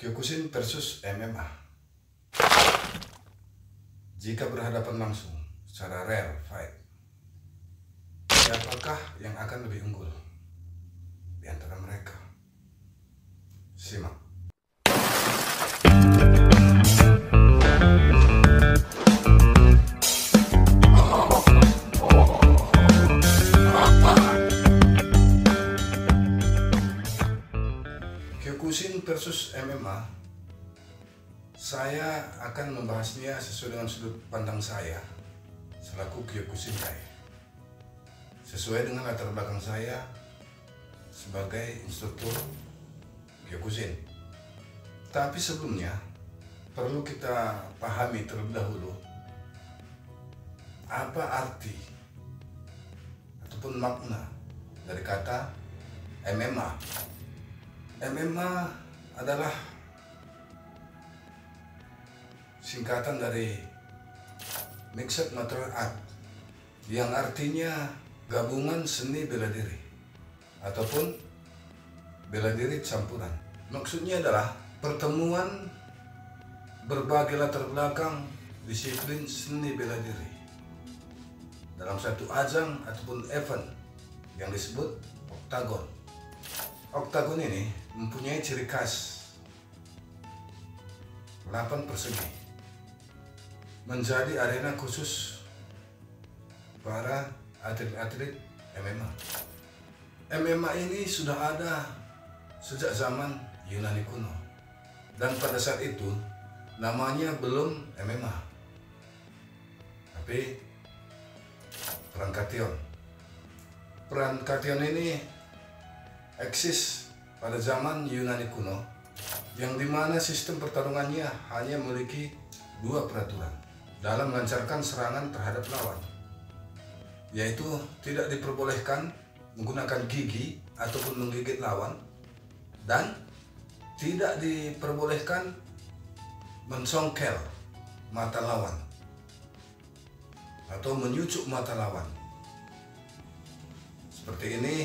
Kyokushin versus MMA. Jika berhadapan langsung secara rare fight, siapakah yang akan lebih unggul di antara mereka? Simak. Kyokushin versus MMA, saya akan membahasnya sesuai dengan sudut pandang saya selaku Kyokushinkai, sesuai dengan latar belakang saya sebagai instruktur Kyokushin. Tapi sebelumnya perlu kita pahami terlebih dahulu apa arti ataupun makna dari kata MMA. MMA adalah singkatan dari Mixed Martial Art, yang artinya gabungan seni bela diri ataupun bela diri campuran. Maksudnya adalah pertemuan berbagai latar belakang disiplin seni bela diri dalam satu ajang ataupun event yang disebut oktagon. Oktagon ini mempunyai ciri khas 8 persegi, menjadi arena khusus para atlet-atlet MMA. MMA ini sudah ada sejak zaman Yunani kuno, dan pada saat itu namanya belum MMA, tapi perang Kation. Perang Kation ini eksis pada zaman Yunani kuno, yang dimana sistem pertarungannya hanya memiliki 2 peraturan dalam melancarkan serangan terhadap lawan, yaitu tidak diperbolehkan menggunakan gigi ataupun menggigit lawan, dan tidak diperbolehkan mensongkel mata lawan atau menyucuk mata lawan. Seperti ini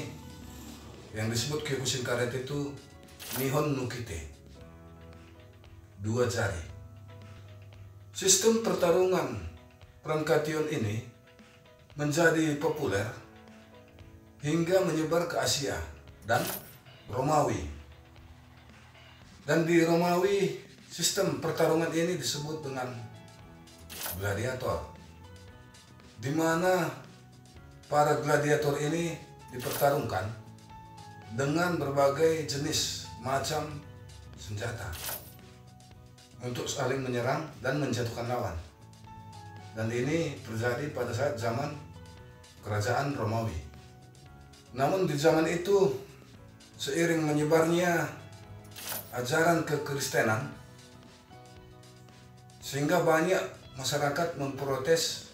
yang disebut Kyokushin Karate itu Nihon no Kite, 2 jari. Sistem pertarungan perang Kation ini menjadi populer hingga menyebar ke Asia dan Romawi. Dan di Romawi, sistem pertarungan ini disebut dengan gladiator, di mana para gladiator ini dipertarungkan dengan berbagai jenis macam senjata untuk saling menyerang dan menjatuhkan lawan. Dan ini terjadi pada saat zaman kerajaan Romawi. Namun di zaman itu, seiring menyebarnya ajaran kekristenan, sehingga banyak masyarakat memprotes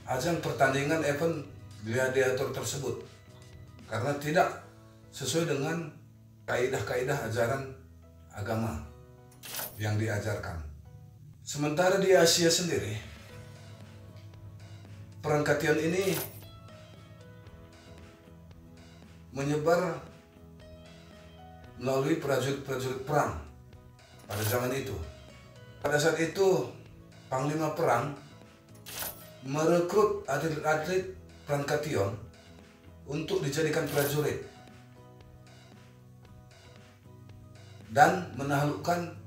ajang pertandingan event gladiator tersebut karena tidak sesuai dengan kaidah-kaidah ajaran agama yang diajarkan. Sementara di Asia sendiri, perang Kation ini menyebar melalui prajurit-prajurit perang pada zaman itu. Pada saat itu, panglima perang merekrut atlet-atlet perang Kation untuk dijadikan prajurit dan menaklukkan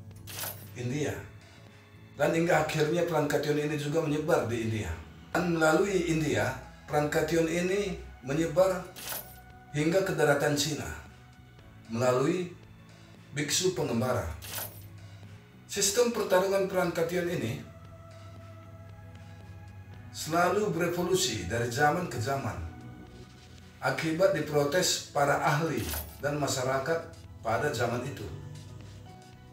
India. Dan hingga akhirnya perang Kation ini juga menyebar di India. Dan melalui India, perang Kation ini menyebar hingga ke daratan Cina melalui biksu pengembara. Sistem pertarungan perang Kation ini selalu berevolusi dari zaman ke zaman akibat diprotes para ahli dan masyarakat pada zaman itu.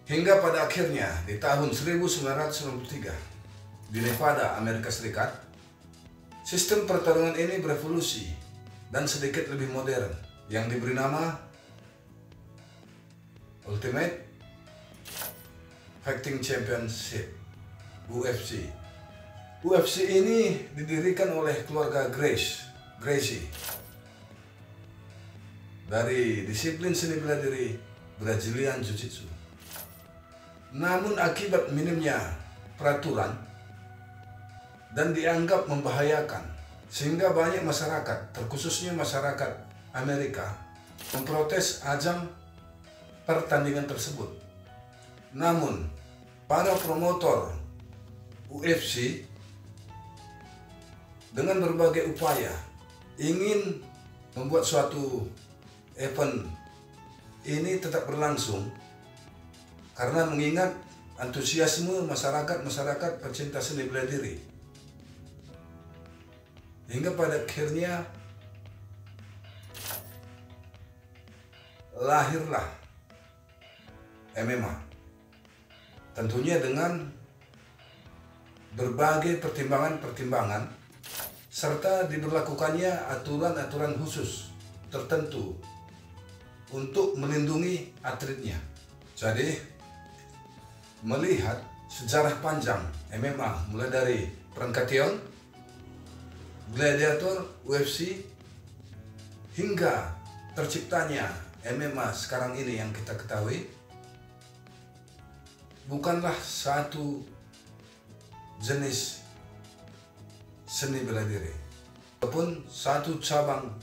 Hingga pada akhirnya di tahun 1993 di Nevada, Amerika Serikat, sistem pertarungan ini berevolusi dan sedikit lebih modern yang diberi nama Ultimate Fighting Championship, UFC. UFC ini didirikan oleh keluarga Gracie dari disiplin seni bela diri Brazilian Jiu-Jitsu. Namun akibat minimnya peraturan dan dianggap membahayakan, sehingga banyak masyarakat, terkhususnya masyarakat Amerika, memprotes ajang pertandingan tersebut. Namun, para promotor UFC dengan berbagai upaya ingin membuat suatu event ini tetap berlangsung karena mengingat antusiasme masyarakat pecinta seni bela diri. Hingga pada akhirnya lahirlah MMA. Tentunya dengan berbagai pertimbangan-pertimbangan serta diberlakukannya aturan-aturan khusus tertentu untuk melindungi atletnya. Jadi, melihat sejarah panjang MMA mulai dari Perangkation, Gladiator, UFC, hingga terciptanya MMA sekarang ini yang kita ketahui, bukanlah satu jenis seni bela diri ataupun satu cabang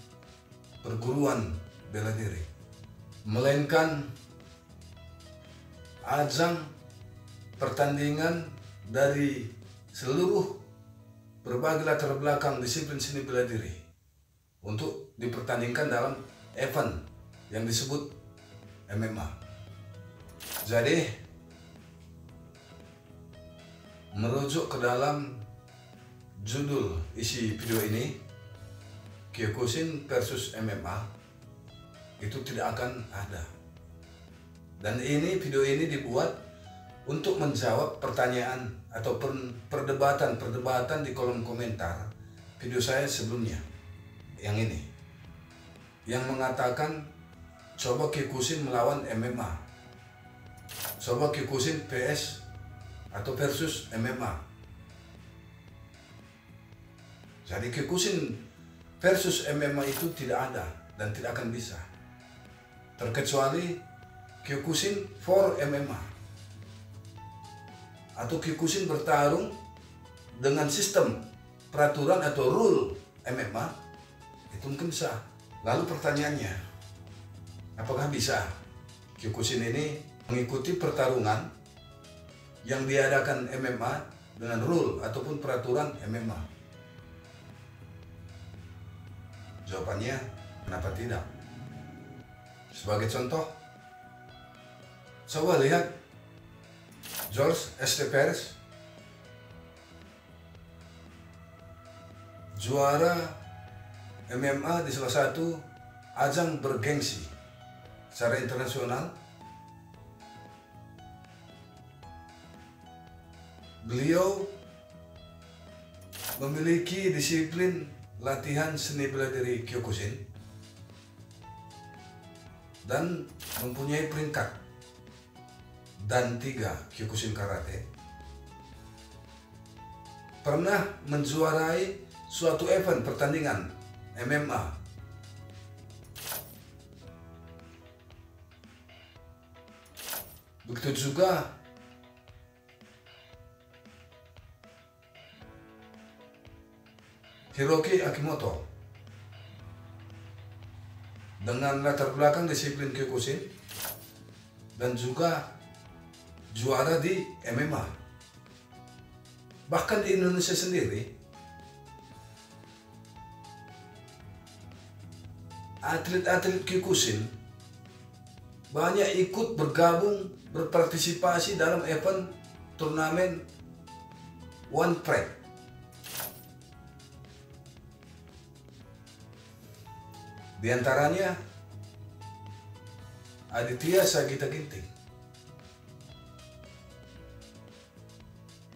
perguruan bela diri, melainkan ajang pertandingan dari seluruh berbagai latar belakang disiplin seni bela diri untuk dipertandingkan dalam event yang disebut MMA. Jadi, merujuk ke dalam judul isi video ini, Kyokushin versus MMA, itu tidak akan ada. Dan video ini dibuat untuk menjawab pertanyaan ataupun perdebatan di kolom komentar video saya sebelumnya, yang ini, yang mengatakan coba Kyokushin melawan MMA, coba Kyokushin PS atau versus MMA. Jadi Kyokushin versus MMA itu tidak ada dan tidak akan bisa, terkecuali Kyokushin for MMA atau Kyokushin bertarung dengan sistem peraturan atau rule MMA, itu mungkin bisa. Lalu pertanyaannya, apakah bisa Kyokushin ini mengikuti pertarungan yang diadakan MMA dengan rule ataupun peraturan MMA? Jawabannya, kenapa tidak? Sebagai contoh, coba lihat George St. Pierre, juara MMA di salah satu ajang bergengsi secara internasional. Beliau memiliki disiplin latihan seni bela diri Kyokushin dan mempunyai peringkat dan 3 Kyokushin Karate. Pernah menjuarai suatu event pertandingan MMA. Begitu juga Hiroki Akimoto dengan latar belakang disiplin Kyokushin dan juga juara di MMA. Bahkan di Indonesia sendiri, atlet-atlet Kyokushin banyak ikut bergabung, berpartisipasi dalam event turnamen One Pride. Di antaranya Aditya Sagita Ginting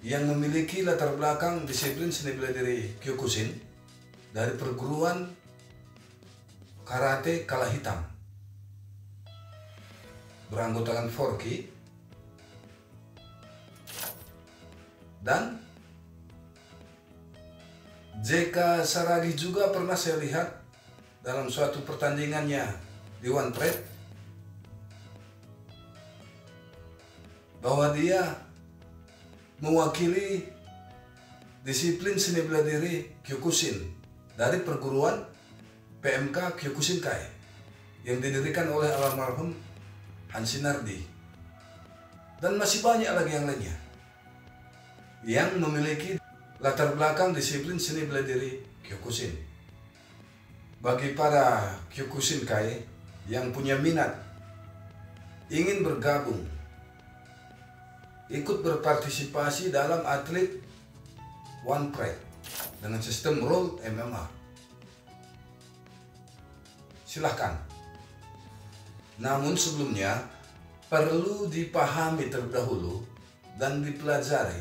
yang memiliki latar belakang disiplin seni bela diri Kyokushin dari perguruan karate kala hitam, beranggotakan Forky, dan JK Saragi juga pernah saya lihat dalam suatu pertandingannya di One Pride bahwa dia mewakili disiplin seni bela diri Kyokushin dari perguruan PMK Kyokushinkai yang didirikan oleh almarhum Hanshi Nardi, dan masih banyak lagi yang lainnya yang memiliki latar belakang disiplin seni bela diri Kyokushin. Bagi para Kyokushinkai yang punya minat ingin bergabung, ikut berpartisipasi dalam atlet One Pride dengan sistem role MMA, silahkan. Namun sebelumnya perlu dipahami terlebih dahulu dan dipelajari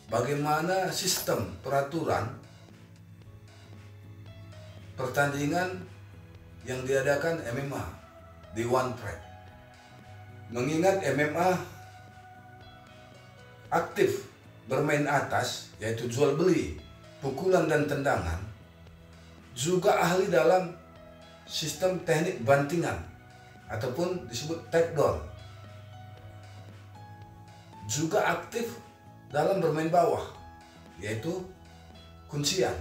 bagaimana sistem peraturan pertandingan yang diadakan MMA di One Pride. Mengingat MMA aktif bermain atas, yaitu jual beli, pukulan dan tendangan, juga ahli dalam sistem teknik bantingan ataupun disebut takedown, juga aktif dalam bermain bawah, yaitu kuncian.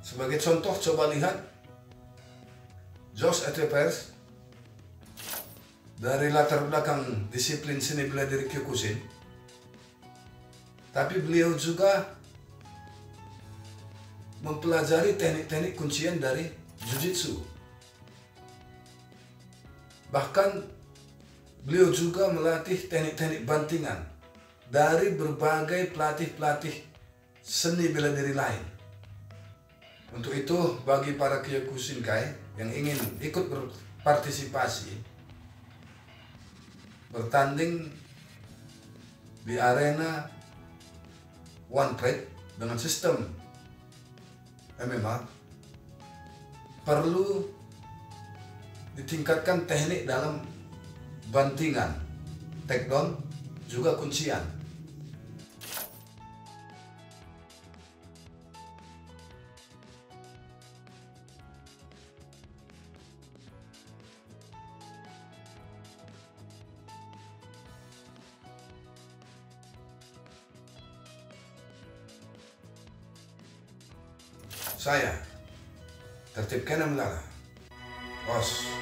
Sebagai contoh, coba lihat Josh Ethiopides dari latar belakang disiplin seni bela diri Kyokushin, tapi beliau juga mempelajari teknik-teknik kuncian dari Jiu-Jitsu. Bahkan beliau juga melatih teknik-teknik bantingan dari berbagai pelatih-pelatih seni bela diri lain. Untuk itu, bagi para Kyokushinkai yang ingin ikut berpartisipasi, bertanding di arena One Pride dengan sistem MMA, perlu ditingkatkan teknik dalam bantingan, takedown, juga kuncian. Saya, Tertib Kena Melala, Bos.